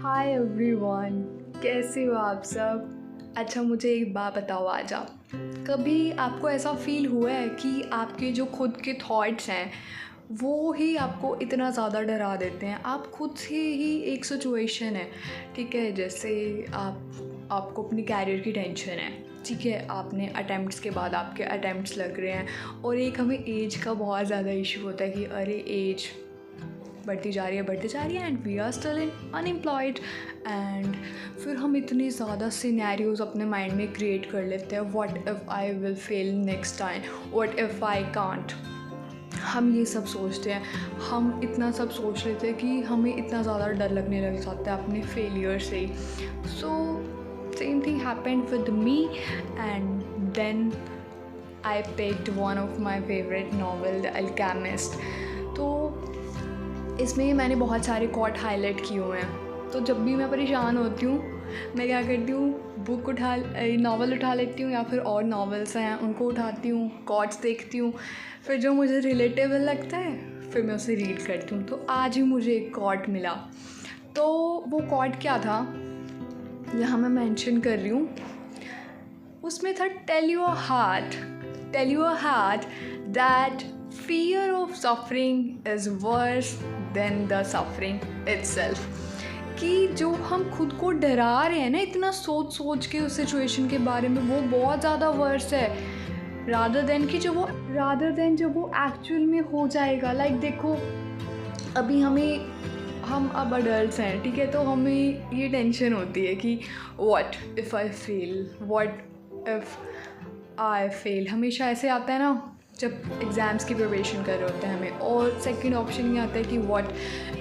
Hi everyone, कैसे हो आप सब। अच्छा, मुझे एक बात बताओ आज आप, कभी आपको ऐसा फील हुआ है कि आपके जो खुद के थॉट्स हैं वो ही आपको इतना ज़्यादा डरा देते हैं। आप खुद से ही एक सिचुएशन है, ठीक है, जैसे आपको अपनी कैरियर की टेंशन है, ठीक है, आपने अटेम्प्ट्स के बाद आपके अटेम्प्ट्स लग रहे हैं और एक हमें एज का बहुत ज़्यादा इशू होता है कि अरे एज बढ़ती जा रही है and we are still in unemployed. And फिर हम इतने ज़्यादा सिनेरियोज़ अपने माइंड में क्रिएट कर लेते हैं, what if I will fail next time, what if I can't. हम ये सब सोचते हैं, हम इतना सब सोच लेते हैं कि हमें इतना ज़्यादा डर लगने लग जाता है अपने फेलियर से ही। So same thing happened with me and then I picked one of my favourite novel the Alchemist. तो इसमें मैंने बहुत सारे कोट हाईलाइट किए हुए हैं। तो जब भी मैं परेशान होती हूँ मैं क्या करती हूँ, नावल उठा लेती हूँ या फिर और नावल्स हैं उनको उठाती हूँ, कोट्स देखती हूँ, फिर जो मुझे रिलेटेबल लगता है फिर मैं उसे रीड करती हूँ। तो आज ही मुझे एक कोट मिला, तो वो कोट क्या था यहाँ मैं मेंशन कर रही हूँ। उसमें था tell your heart that fear of suffering is worse than the suffering itself। कि जो हम खुद को डरा रहे हैं ना इतना सोच सोच के उस सिचुएशन के बारे में, वो बहुत ज़्यादा वर्स है रादर देन जब वो एक्चुअल में हो जाएगा। लाइक देखो, अभी हम अब अडल्ट हैं, ठीक है, तो हमें ये टेंशन होती है कि व्हाट इफ़ आई फेल। हमेशा ऐसे आता है ना जब एग्ज़ाम्स की प्रिपरेशन कर रहे होते हैं हमें। और सेकंड ऑप्शन ये आता है कि what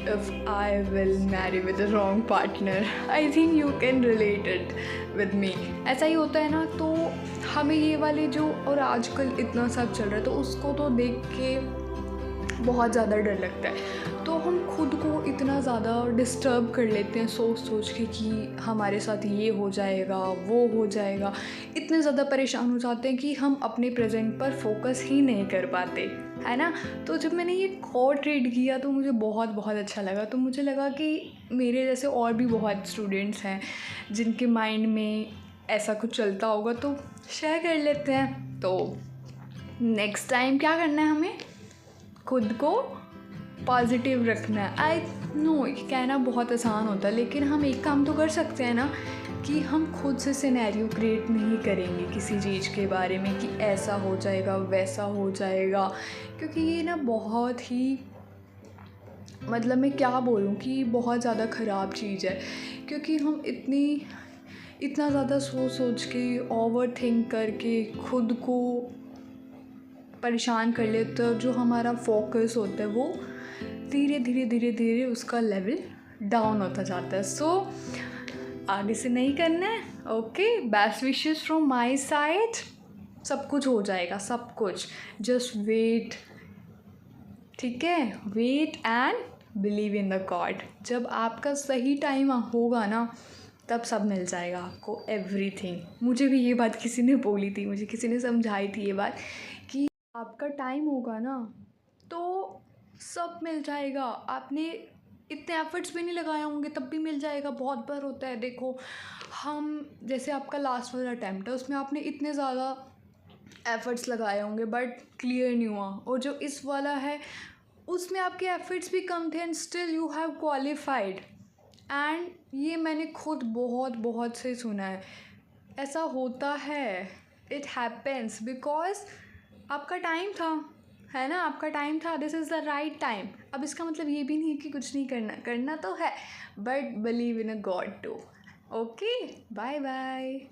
if I will marry with the wrong partner. I think you can relate it with me. ऐसा ही होता है ना, तो हमें ये वाले जो, और आजकल इतना सब चल रहा है तो उसको तो देख के बहुत ज़्यादा डर लगता है। तो हम खुद को इतना ज़्यादा डिस्टर्ब कर लेते हैं सोच सोच के कि हमारे साथ ये हो जाएगा वो हो जाएगा, इतने ज़्यादा परेशान हो जाते हैं कि हम अपने प्रेजेंट पर फोकस ही नहीं कर पाते, है ना। तो जब मैंने ये कोट रीड किया तो मुझे बहुत बहुत अच्छा लगा। तो मुझे लगा कि मेरे जैसे और भी बहुत स्टूडेंट्स हैं जिनके माइंड में ऐसा कुछ चलता होगा, तो शेयर कर लेते हैं। तो नेक्स्ट टाइम क्या करना है, हमें खुद को पॉजिटिव रखना है। आई नो कहना बहुत आसान होता है, लेकिन हम एक काम तो कर सकते हैं ना कि हम खुद से सिनेरियो क्रिएट नहीं करेंगे किसी चीज़ के बारे में कि ऐसा हो जाएगा वैसा हो जाएगा, क्योंकि ये ना बहुत ही, मतलब मैं क्या बोलूँ कि बहुत ज़्यादा ख़राब चीज़ है। क्योंकि हम इतना ज़्यादा सोच के ओवर थिंक करके खुद को परेशान कर लेते हैं, जो हमारा फोकस होता है वो धीरे धीरे उसका लेवल डाउन होता जाता है। सो आगे से नहीं करना है। Okay, best wishes from my side. सब कुछ हो जाएगा, सब कुछ, जस्ट वेट, ठीक है, wait and believe in the God. जब आपका सही टाइम होगा ना तब सब मिल जाएगा आपको, एवरीथिंग। मुझे भी ये बात किसी ने बोली थी, मुझे किसी ने समझाई थी ये बात कि आपका टाइम होगा ना तो सब मिल जाएगा। आपने इतने एफर्ट्स भी नहीं लगाए होंगे तब भी मिल जाएगा। बहुत बार होता है, देखो हम, जैसे आपका लास्ट वाला अटैम्प्ट है उसमें आपने इतने ज़्यादा एफर्ट्स लगाए होंगे बट क्लियर नहीं हुआ, और जो इस वाला है उसमें आपके एफर्ट्स भी कम थे and still you have qualified. And ये मैंने खुद बहुत से सुना है, ऐसा होता है, इट हैपेंस बिकॉज आपका टाइम था, है ना, आपका टाइम था, this is the right time. अब इसका मतलब ये भी नहीं है कि कुछ नहीं करना तो है, but believe in a God too. Okay, bye bye.